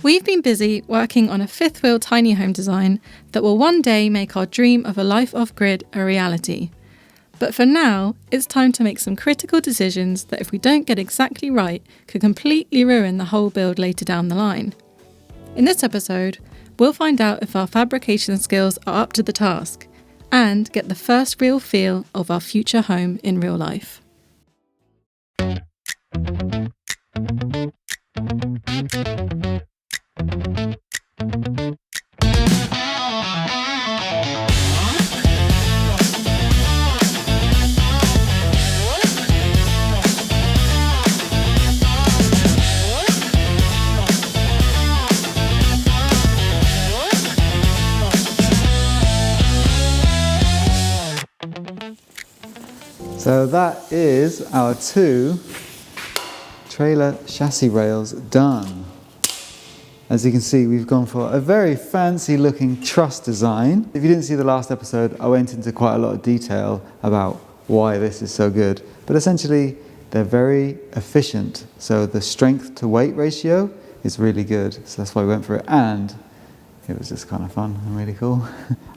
We've been busy working on a fifth wheel tiny home design that will one day make our dream of a life off-grid a reality. But for now, it's time to make some critical decisions that, if we don't get exactly right, could completely ruin the whole build later down the line. In this episode, we'll find out if our fabrication skills are up to the task and get the first real feel of our future home in real life. So that is our 2 trailer chassis rails done. As you can see, we've gone for a very fancy looking truss design. If you didn't see the last episode, I went into quite a lot of detail about why this is so good. But essentially, they're very efficient. So the strength to weight ratio is really good. So that's why we went for it. And it was just kind of fun and really cool.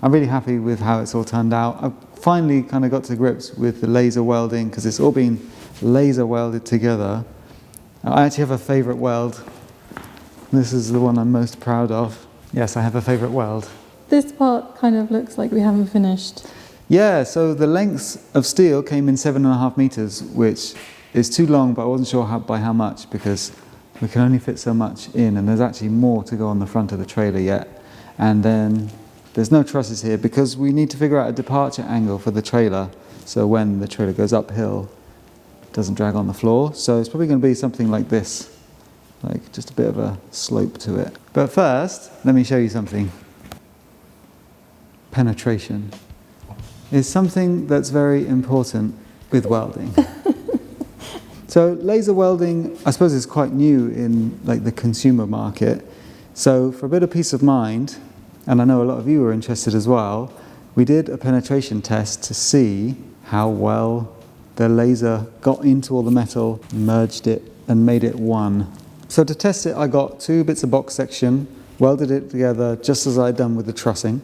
I'm really happy with how it's all turned out. I finally kind of got to grips with the laser welding because it's all been laser welded together. I actually have a favourite weld. This is the one I'm most proud of. Yes, I have a favourite weld. This part kind of looks like we haven't finished. Yeah, so the lengths of steel came in 7.5 meters, which is too long, but I wasn't sure by how much because we can only fit so much in, and there's actually more to go on the front of the trailer yet. And then there's no trusses here because we need to figure out a departure angle for the trailer, so when the trailer goes uphill, it doesn't drag on the floor. So it's probably going to be something like this, like just a bit of a slope to it. But first, let me show you something. Penetration is something that's very important with welding. So laser welding, I suppose, is quite new in like the consumer market. So for a bit of peace of mind, and I know a lot of you are interested as well, we did a penetration test to see how well the laser got into all the metal, merged it, and made it one. So to test it, I got 2 bits of box section, welded it together just as I'd done with the trussing,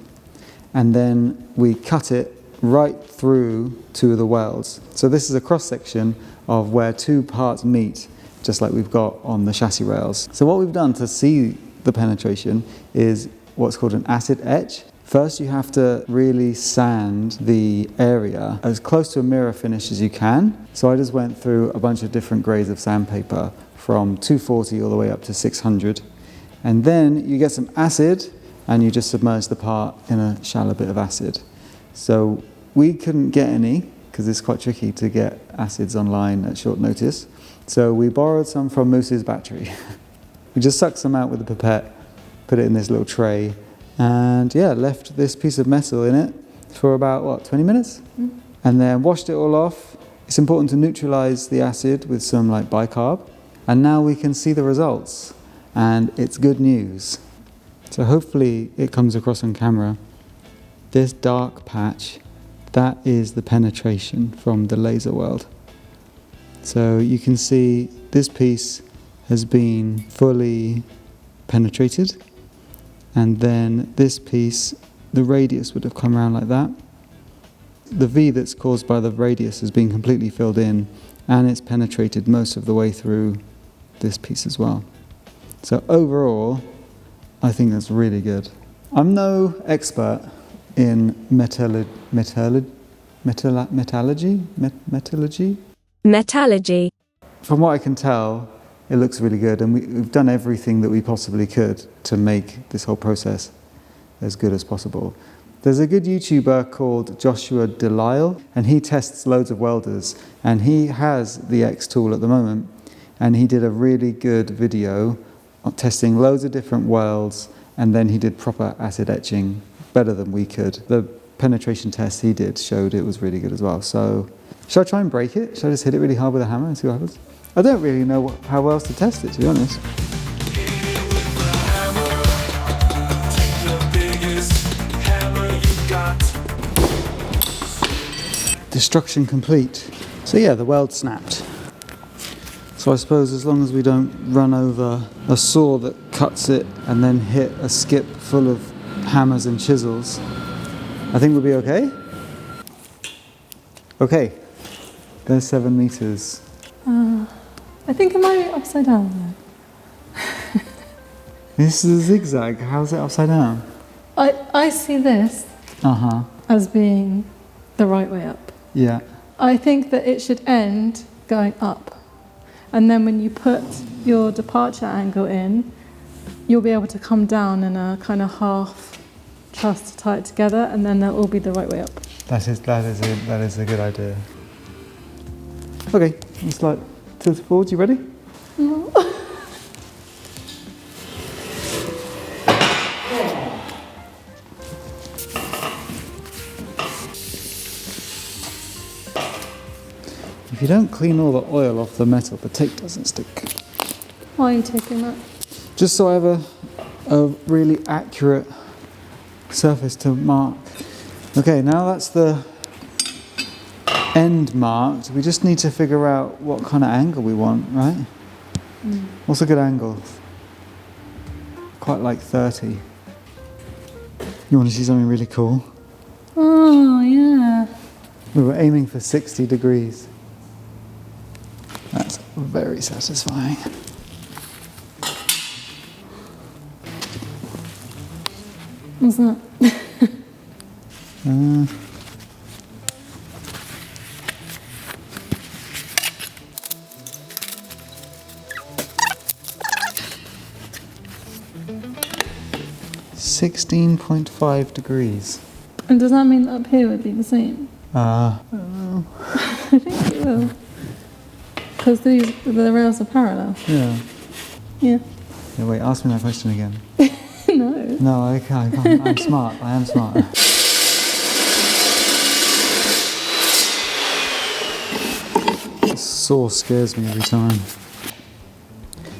and then we cut it right through 2 of the welds. So this is a cross section of where 2 parts meet, just like we've got on the chassis rails. So what we've done to see the penetration is what's called an acid etch. First, you have to really sand the area as close to a mirror finish as you can. So I just went through a bunch of different grades of sandpaper from 240 all the way up to 600. And then you get some acid and you just submerge the part in a shallow bit of acid. So we couldn't get any because it's quite tricky to get acids online at short notice. So we borrowed some from Moose's battery. We just sucked some out with a pipette, put it in this little tray, and yeah, left this piece of metal in it for about, 20 minutes? And then washed it all off. It's important to neutralize the acid with some like bicarb. And now we can see the results, and it's good news. So hopefully it comes across on camera. This dark patch, that is the penetration from the laser weld. So you can see this piece has been fully penetrated, and then this piece, the radius would have come around like that. The V that's caused by the radius has been completely filled in, and it's penetrated most of the way through this piece as well. So overall, I think that's really good. I'm no expert in metallurgy. From what I can tell, it looks really good, and we've done everything that we possibly could to make this whole process as good as possible. There's a good YouTuber called Joshua Delisle, and he tests loads of welders, and he has the xTool at the moment, and he did a really good video of testing loads of different welds, and then he did proper acid etching better than we could. The penetration test he did showed it was really good as well. So should I try and break it? Should I just hit it really hard with a hammer and see what happens? I don't really know how else to test it, to be honest. Destruction complete. So yeah, the weld snapped. So I suppose as long as we don't run over a saw that cuts it and then hit a skip full of hammers and chisels, I think we'll be okay. Okay, there's 7 meters. I think it might be upside down though. This is a zigzag. How's it upside down? I see this as being the right way up. Yeah. I think that it should end going up. And then when you put your departure angle in, you'll be able to come down in a kind of half truss to tie it together, and then they'll all be the right way up. That is a good idea. Okay, let's like tilt it forward. You ready? No. If you don't clean all the oil off the metal, the tape doesn't stick. Why are you taking that? Just so I have a really accurate surface to mark. Okay, now that's the end marked. We just need to figure out what kind of angle we want, right? What's a good angle? Quite like 30. You want to see something really cool? Oh, yeah. We were aiming for 60 degrees. That's very satisfying. What's that? 16.5 degrees. And does that mean that up here would be the same? I don't know. I think it will. Because the rails are parallel. Yeah. Yeah. Yeah, wait, ask me that question again. No. No, I can't. I'm smart. I am smart. This saw scares me every time.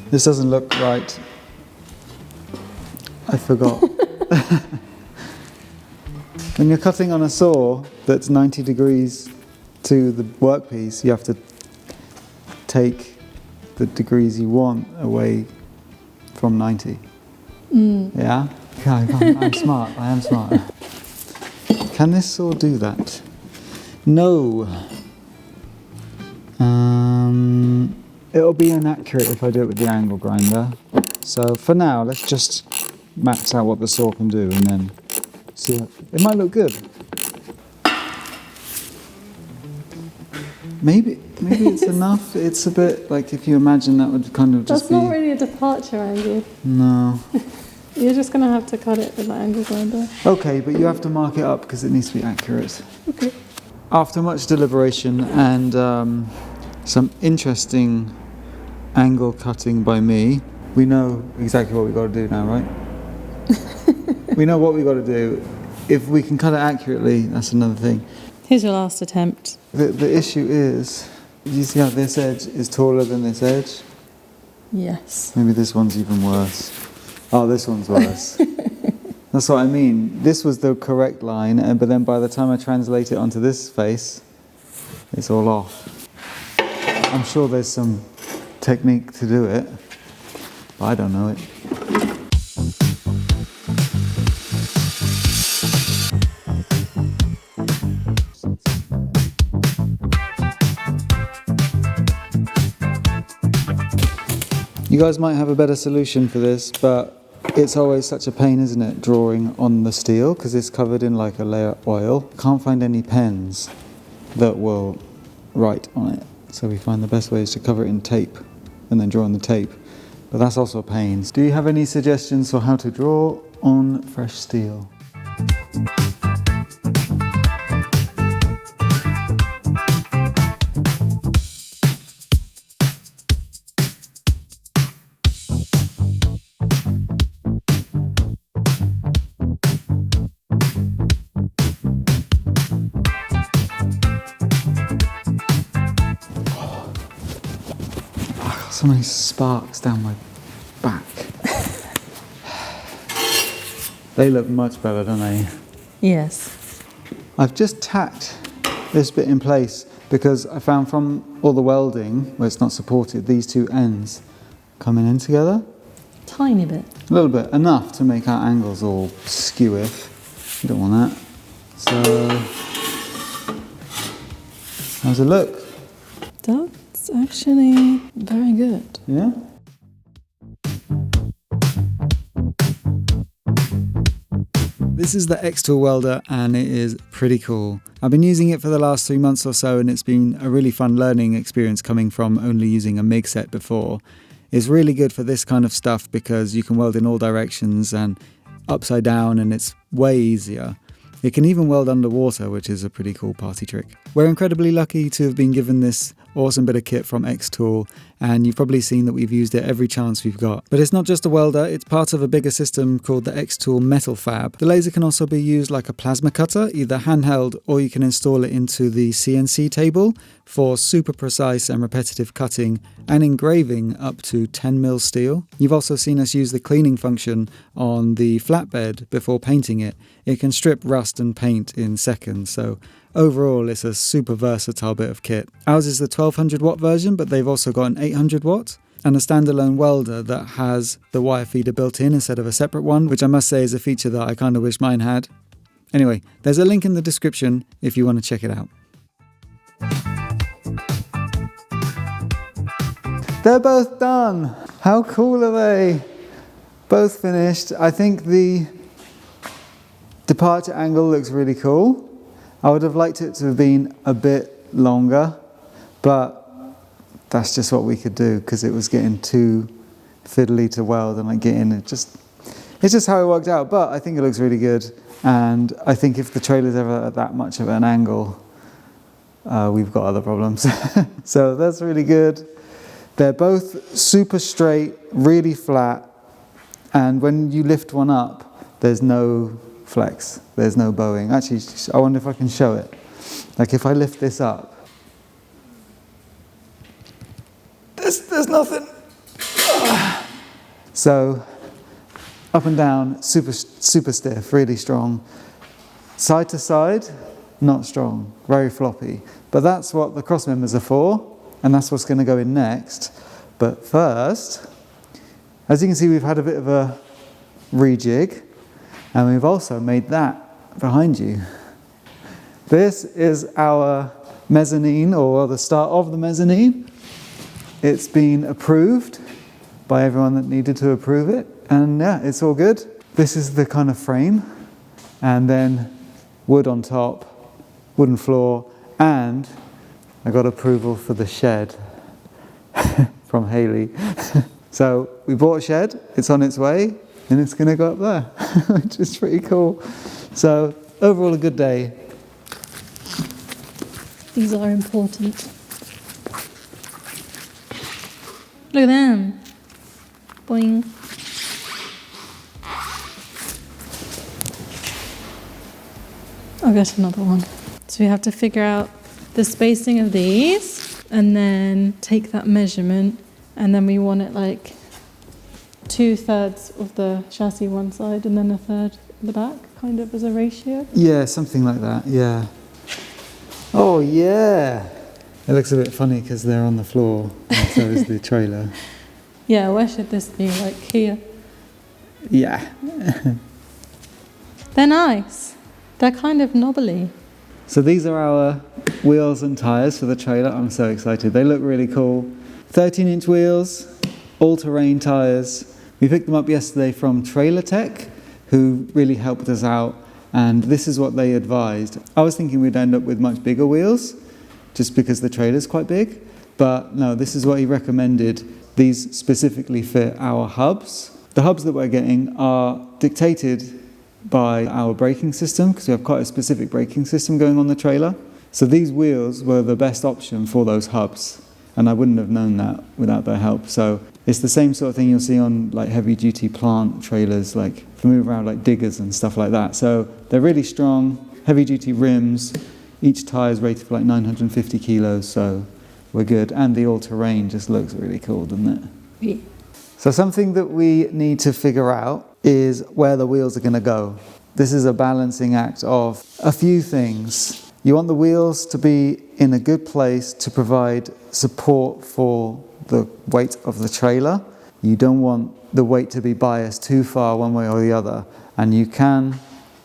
This doesn't look right. I forgot. When you're cutting on a saw that's 90 degrees to the workpiece, you have to take the degrees you want away from 90. Yeah? Okay, I'm smart. I am smart. Can this saw do that? No. It'll be inaccurate if I do it with the angle grinder. So for now, let's just max out what the saw can do and then see. It might look good. Maybe it's enough. It's a bit like if you imagine that would kind of just That's not really a departure angle. No. You're just going to have to cut it with the angle grinder. Okay, but you have to mark it up because it needs to be accurate. Okay. After much deliberation and some interesting angle cutting by me, we know exactly what we've got to do now, right? We know what we've got to do. If we can cut it accurately, that's another thing. Here's your last attempt. The issue is, you see how this edge is taller than this edge? Yes. Maybe this one's even worse. Oh, this one's worse. That's what I mean. This was the correct line, but then by the time I translate it onto this face, it's all off. I'm sure there's some technique to do it, but I don't know it. You guys might have a better solution for this, but it's always such a pain, isn't it, drawing on the steel, because it's covered in like a layer of oil. Can't find any pens that will write on it. So we find the best way is to cover it in tape and then draw on the tape. But that's also a pain. Do you have any suggestions for how to draw on fresh steel? So many sparks down my back. They look much better, don't they? Yes. I've just tacked this bit in place because I found from all the welding, where it's not supported, these two ends coming in together. Tiny bit. A little bit, enough to make our angles all skewy. You don't want that. So, how's it look? That's actually very good. Yeah? This is the xTool welder and it is pretty cool. I've been using it for the last 3 months or so and it's been a really fun learning experience coming from only using a MIG set before. It's really good for this kind of stuff because you can weld in all directions and upside down and it's way easier. It can even weld underwater, which is a pretty cool party trick. We're incredibly lucky to have been given this awesome bit of kit from xTool, and you've probably seen that we've used it every chance we've got. But it's not just a welder, it's part of a bigger system called the xTool Metal Fab. The laser can also be used like a plasma cutter, either handheld or you can install it into the CNC table for super precise and repetitive cutting and engraving up to 10mm steel. You've also seen us use the cleaning function on the flatbed before painting it. It can strip rust and paint in seconds, so overall it's a super versatile bit of kit. Ours is the 1200 watt version, but they've also got an 800 watt and a standalone welder that has the wire feeder built in instead of a separate one, which I must say is a feature that I kind of wish mine had. Anyway, there's a link in the description if you want to check it out. They're both done. How cool are they? Both finished. I think the departure angle looks really cool. I would have liked it to have been a bit longer, but that's just what we could do because it was getting too fiddly to weld and like get in. It's just how it worked out, but I think it looks really good. And I think if the trailer's ever at that much of an angle, we've got other problems. So that's really good. They're both super straight, really flat, and when you lift one up, there's no flex, there's no bowing. Actually, I wonder if I can show it. Like if I lift this up, there's nothing. So up and down, super stiff, really strong. Side to side, not strong, very floppy. But that's what the cross members are for. And that's what's going to go in next. But first, as you can see, we've had a bit of a rejig, and we've also made that behind you. This is our mezzanine, or the start of the mezzanine. It's been approved by everyone that needed to approve it, and yeah, it's all good. This is the kind of frame, and then wood on top, wooden floor, and I got approval for the shed from Haley. So we bought a shed, it's on its way, and it's going to go up there, which is pretty cool. So overall a good day. These are important. Look at them. Boing. I'll get another one. So we have to figure out the spacing of these and then take that measurement, and then we want it like 2/3 of the chassis one side and then 1/3 the back, kind of as a ratio. Yeah, something like that, yeah. Oh yeah! It looks a bit funny because they're on the floor, and so is the trailer. Yeah, where should this be? Like here? Yeah. They're nice. They're kind of knobbly. So these are our wheels and tyres for the trailer. I'm so excited. They look really cool. 13-inch wheels, all-terrain tyres. We picked them up yesterday from TrailerTek, who really helped us out, and this is what they advised. I was thinking we'd end up with much bigger wheels, just because the trailer's quite big, but no, this is what he recommended. These specifically fit our hubs. The hubs that we're getting are dictated by our braking system, because we have quite a specific braking system going on the trailer. So these wheels were the best option for those hubs, and I wouldn't have known that without their help. So it's the same sort of thing you'll see on like heavy duty plant trailers, like for move around like diggers and stuff like that. So they're really strong, heavy duty rims. Each tyre is rated for like 950 kilos, so we're good. And the all-terrain just looks really cool, doesn't it? Yeah. So something that we need to figure out is where the wheels are going to go. This is a balancing act of a few things. You want the wheels to be in a good place to provide support for the weight of the trailer, You don't want the weight to be biased too far one way or the other, and you can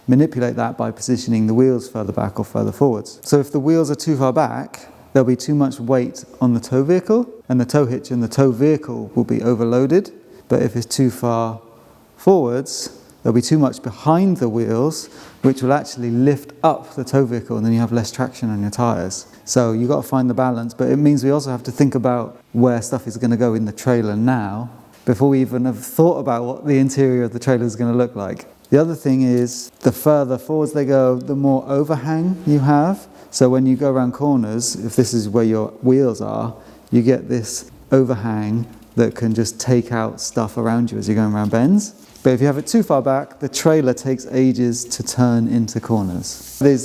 manipulate that by positioning the wheels further back or further forwards. So if the wheels are too far back, there'll be too much weight on the tow vehicle, and the tow hitch and the tow vehicle will be overloaded. But if it's too far forwards, there'll be too much behind the wheels, which will actually lift up the tow vehicle, and then you have less traction on your tyres. So you've got to find the balance, but it means we also have to think about where stuff is going to go in the trailer now, before we even have thought about what the interior of the trailer is going to look like. The other thing is, the further forwards they go, the more overhang you have. So when you go around corners, if this is where your wheels are, you get this overhang that can just take out stuff around you as you're going around bends. But if you have it too far back, the trailer takes ages to turn into corners. There's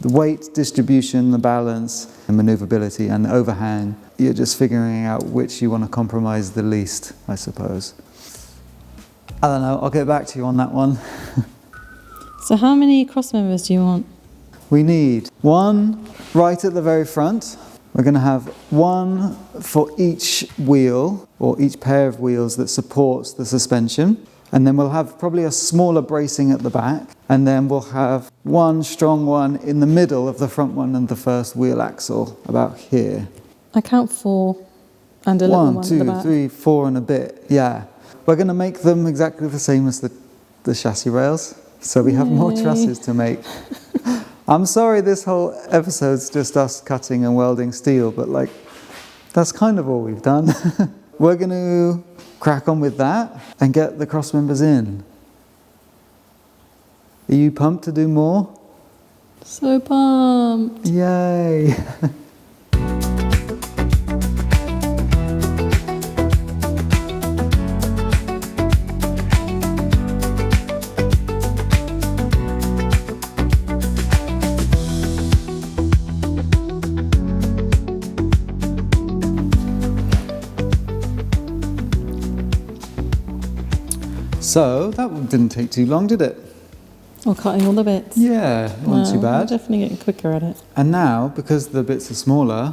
the weight distribution, the balance, the maneuverability, and the overhang. You're just figuring out which you want to compromise the least, I suppose. I don't know, I'll get back to you on that one. So how many cross members do you want? We need one right at the very front. We're going to have one for each wheel, or each pair of wheels that supports the suspension. And then we'll have probably a smaller bracing at the back. And then we'll have one strong one in the middle of the front one and the first wheel axle, about here. I count 4 and a little one at the back. 1, 2, 3, 4 and a bit, yeah. We're going to make them exactly the same as the chassis rails. So we have more trusses to make. I'm sorry this whole episode's just us cutting and welding steel, but like, that's kind of all we've done. We're going to crack on with that and get the cross members in. Are you pumped to do more? So pumped! Yay! So that one didn't take too long, did it? Or cutting all the bits. Yeah, it wasn't too bad. We're definitely getting quicker at it. And now, because the bits are smaller,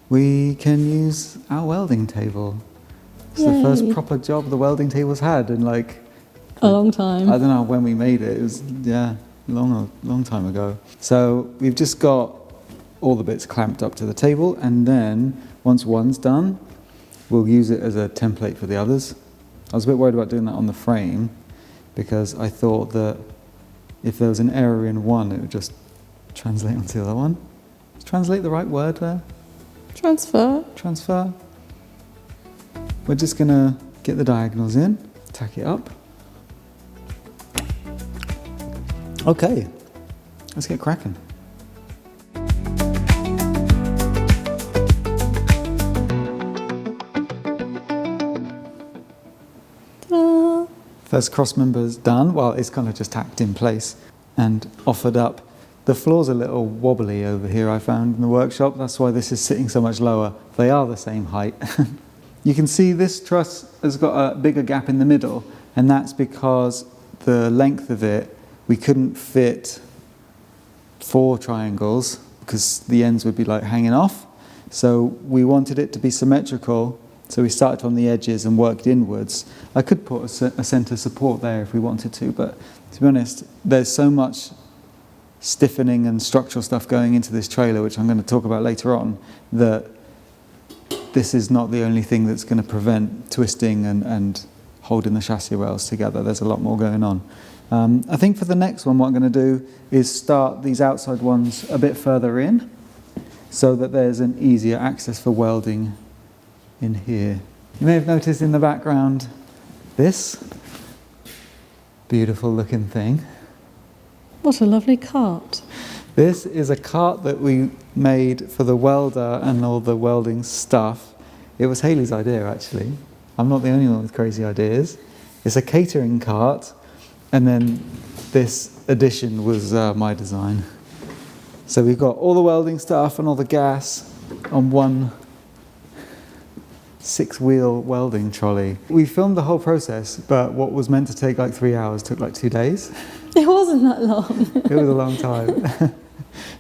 we can use our welding table. It's the first proper job the welding table's had in like... a long time. I don't know when we made it. It was, long time ago. So we've just got all the bits clamped up to the table, and then once one's done, we'll use it as a template for the others. I was a bit worried about doing that on the frame, because I thought that if there was an error in one, it would just translate onto the other one. Is translate the right word there? Transfer. Transfer. We're just going to get the diagonals in, tack it up. Okay, let's get cracking. First cross member's done. Well, it's kind of just tacked in place and offered up. The floor's a little wobbly over here, I found in the workshop. That's why this is sitting so much lower. They are the same height. You can see this truss has got a bigger gap in the middle, and that's because the length of it, we couldn't fit 4 triangles because the ends would be like hanging off. So we wanted it to be symmetrical. So we started on the edges and worked inwards. I could put a centre support there if we wanted to, but to be honest, there's so much stiffening and structural stuff going into this trailer, which I'm going to talk about later on, that this is not the only thing that's going to prevent twisting and holding the chassis rails together. There's a lot more going on. I think for the next one, what I'm going to do is start these outside ones a bit further in, so that there's an easier access for welding in here. You may have noticed in the background this beautiful looking thing. What a lovely cart. This is a cart that we made for the welder and all the welding stuff. It was Hayley's idea, actually. I'm not the only one with crazy ideas. It's a catering cart, and then this addition was my design. So we've got all the welding stuff and all the gas on one 6-wheel welding trolley. We filmed the whole process, but what was meant to take like 3 hours took like 2 days. It wasn't that long. It was a long time.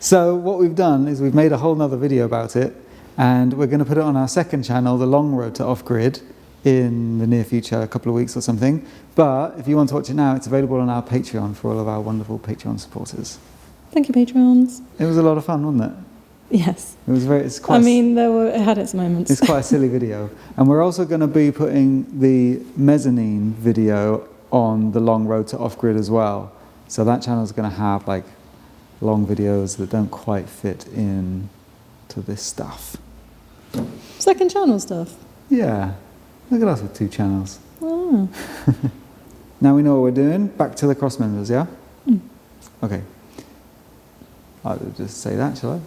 So what we've done is we've made a whole nother video about it, and we're going to put it on our second channel, the long road to off-grid, in the near future, a couple of weeks or something. But if you want to watch it now, it's available on our Patreon for all of our wonderful Patreon supporters. Thank you, Patreons. It was a lot of fun, wasn't it? Yes. It was very. It's quite. It had its moments. It's quite a silly video, and we're also going to be putting the mezzanine video on the long road to off-grid as well. So that channel is going to have like long videos that don't quite fit in to this stuff. Second channel stuff. Yeah, look at us with 2 channels. Oh. Now we know what we're doing. Back to the cross members, yeah? Mm. Okay. I'll just say that, shall I?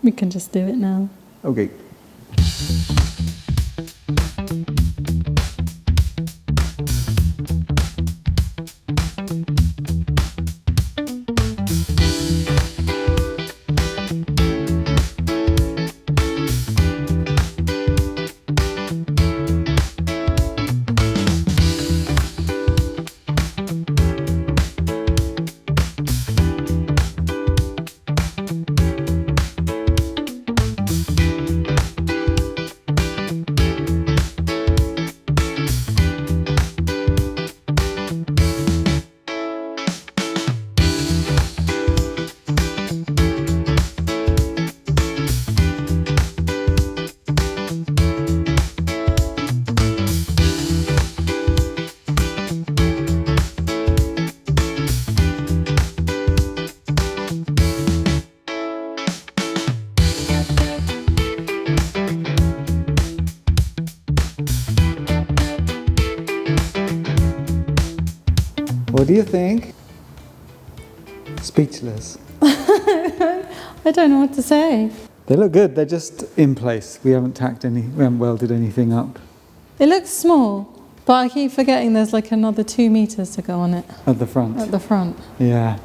We can just do it now. Okay. What do you think? Speechless. I don't know what to say. They look good. They're just in place. We haven't welded anything up It looks small, but I keep forgetting there's like another 2 meters to go on it at the front. at the front. Yeah.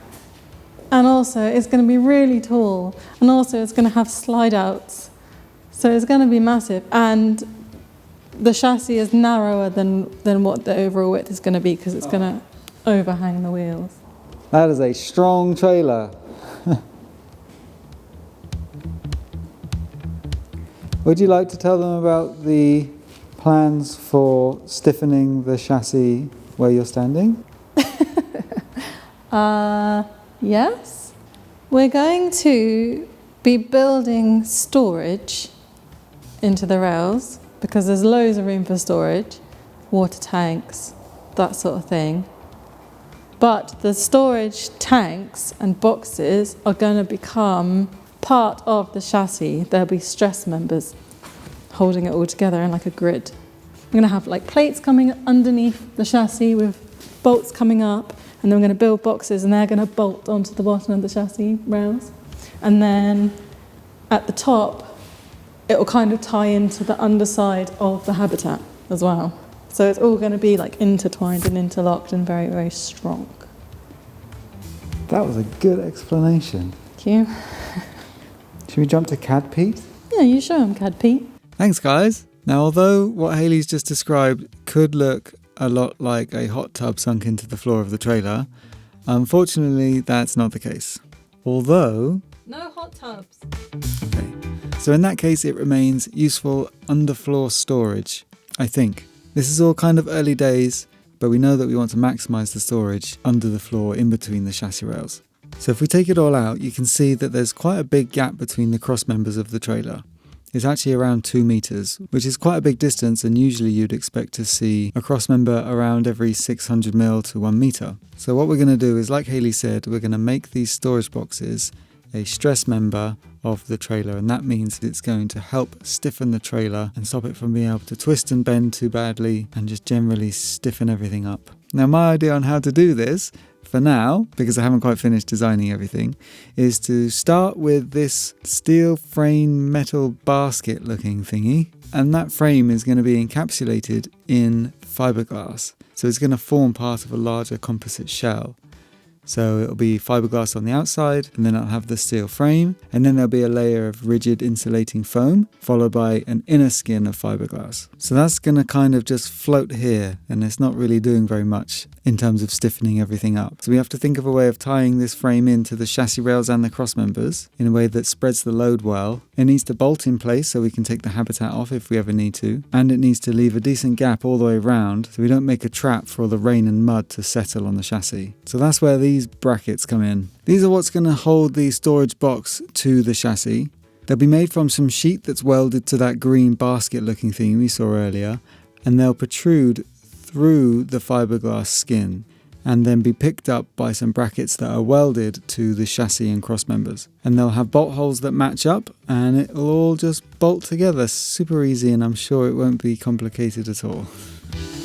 And also, it's going to be really tall. And also, it's going to have slide outs. So it's going to be massive. And the chassis is narrower than what the overall width is going to be because it's going to overhang the wheels. That is a strong trailer. Would you like to tell them about the plans for stiffening the chassis where you're standing? Yes. We're going to be building storage into the rails because there's loads of room for storage, water tanks, that sort of thing. But the storage tanks and boxes are going to become part of the chassis. There'll be stress members holding it all together in like a grid. We're going to have like plates coming underneath the chassis with bolts coming up, and then we're going to build boxes and they're going to bolt onto the bottom of the chassis rails. And then at the top, it will kind of tie into the underside of the habitat as well. So it's all going to be like intertwined and interlocked and very, very strong. That was a good explanation. Thank you. Should we jump to CAD Pete? Yeah, you show him, CAD Pete. Thanks, guys. Now, although what Hayley's just described could look a lot like a hot tub sunk into the floor of the trailer, unfortunately, that's not the case. Although... No hot tubs. Okay. So in that case, it remains useful underfloor storage, I think. This is all kind of early days, but we know that we want to maximise the storage under the floor in between the chassis rails. So if we take it all out, you can see that there's quite a big gap between the cross members of the trailer. It's actually around 2 meters, which is quite a big distance, and usually you'd expect to see a cross member around every 600 mil to 1 meter. So what we're going to do is, like Hayley said, we're going to make these storage boxes a stress member of the trailer, and that means it's going to help stiffen the trailer and stop it from being able to twist and bend too badly and just generally stiffen everything up. Now, my idea on how to do this for now, because I haven't quite finished designing everything, is to start with this steel frame metal basket looking thingy, and that frame is going to be encapsulated in fiberglass, so it's going to form part of a larger composite shell. So it'll be fiberglass on the outside, and then it'll have the steel frame, and then there'll be a layer of rigid insulating foam, followed by an inner skin of fiberglass. So that's going to kind of just float here, and it's not really doing very much in terms of stiffening everything up. So we have to think of a way of tying this frame into the chassis rails and the cross members in a way that spreads the load well. It needs to bolt in place so we can take the habitat off if we ever need to, and it needs to leave a decent gap all the way around so we don't make a trap for all the rain and mud to settle on the chassis. So that's where these brackets come in. These are what's going to hold the storage box to the chassis. They'll be made from some sheet that's welded to that green basket looking thing we saw earlier, and they'll protrude through the fiberglass skin and then be picked up by some brackets that are welded to the chassis and cross members. And they'll have bolt holes that match up, and it'll all just bolt together super easy, and I'm sure it won't be complicated at all.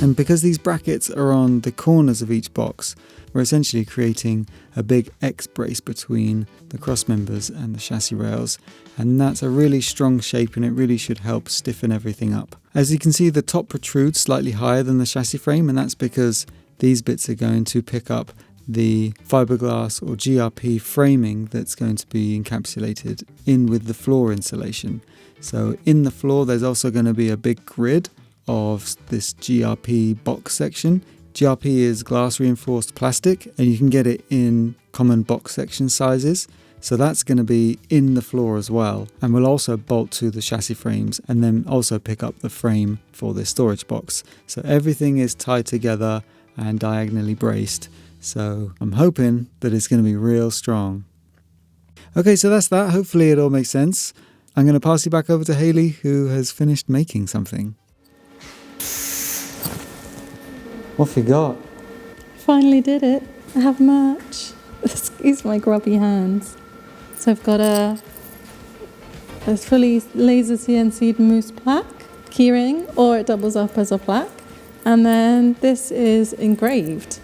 And because these brackets are on the corners of each box, we're essentially creating a big X brace between the cross members and the chassis rails, and that's a really strong shape, and it really should help stiffen everything up. As you can see, the top protrudes slightly higher than the chassis frame, and that's because these bits are going to pick up the fiberglass or GRP framing that's going to be encapsulated in with the floor insulation. So in the floor there's also going to be a big grid of this GRP box section. GRP is glass reinforced plastic, and you can get it in common box section sizes. So that's going to be in the floor as well, and will also bolt to the chassis frames and then also pick up the frame for this storage box. So everything is tied together and diagonally braced. So I'm hoping that it's going to be real strong. Okay, so that's that. Hopefully it all makes sense. I'm going to pass you back over to Hayley, who has finished making something. What have you got? Finally did it. I have merch. Excuse my grubby hands. So I've got a fully laser CNC'd moose plaque, keyring, or it doubles up as a plaque. And then this is engraved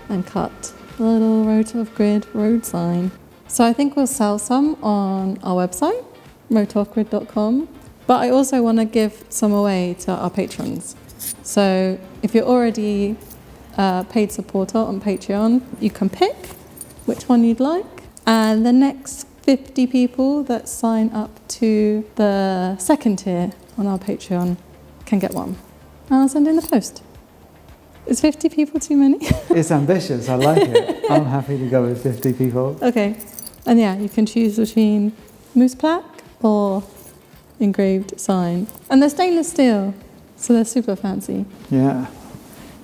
and cut. A little roadtooffgrid road sign. So I think we'll sell some on our website, roadtooffgrid.com. But I also want to give some away to our patrons. So if you're already a paid supporter on Patreon, you can pick which one you'd like. And the next 50 people that sign up to the second tier on our Patreon can get one. And I'll send in the post. Is 50 people too many? It's ambitious, I like it. I'm happy to go with 50 people. Okay. And yeah, you can choose between moose plaque or engraved sign. And they're stainless steel, so they're super fancy. Yeah.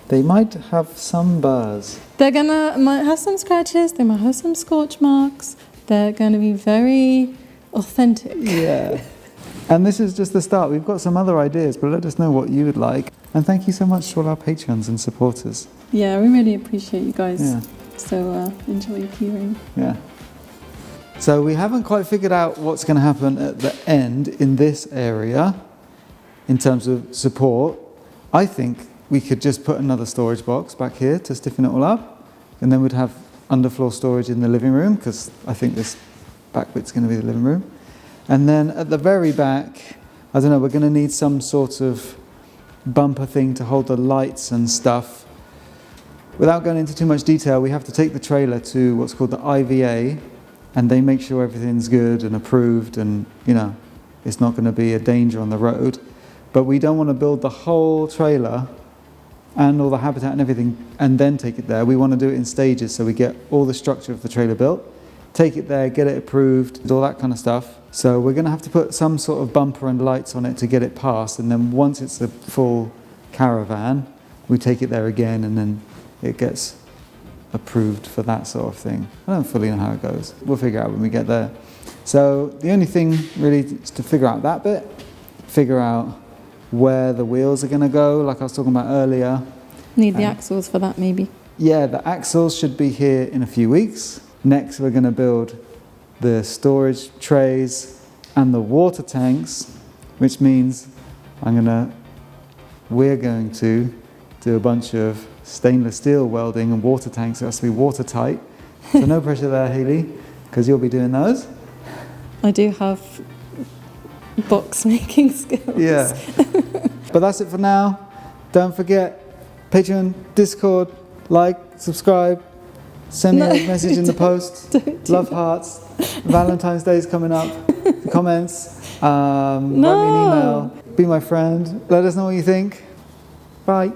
They might have some burrs. Might have some scratches, they might have some scorch marks. They're going to be very authentic. Yeah. And this is just the start. We've got some other ideas, but let us know what you would like. And thank you so much to all our patrons and supporters. Yeah, we really appreciate you guys. Yeah. So enjoy your keyring. Yeah. So we haven't quite figured out what's going to happen at the end in this area in terms of support. I think we could just put another storage box back here to stiffen it all up, and then we'd have underfloor storage in the living room, because I think this back bit's going to be the living room. And then at the very back, I don't know, we're going to need some sort of bumper thing to hold the lights and stuff. Without going into too much detail, we have to take the trailer to what's called the IVA, and they make sure everything's good and approved, and you know, it's not going to be a danger on the road. But we don't want to build the whole trailer and all the habitat and everything and then take it there. We want to do it in stages, so we get all the structure of the trailer built, take it there, get it approved, all that kind of stuff. So we're going to have to put some sort of bumper and lights on it to get it passed, and then once it's a full caravan, we take it there again, and then it gets approved for that sort of thing. I don't fully know how it goes. We'll figure out when we get there. So the only thing really is to figure out that bit, figure out where the wheels are going to go, like I was talking about earlier. Need the axles for that, maybe. Yeah, the axles should be here in a few weeks. Next, we're going to build the storage trays and the water tanks, which means we're going to do a bunch of stainless steel welding and water tanks. It has to be watertight. So no pressure there, Hayley, because you'll be doing those. I do have box making skills. Yeah. But that's it for now. Don't forget, Patreon, Discord, like, subscribe, Send me a message in the post. Love hearts. Valentine's Day is coming up. Comments. Write me an email. Be my friend. Let us know what you think. Bye.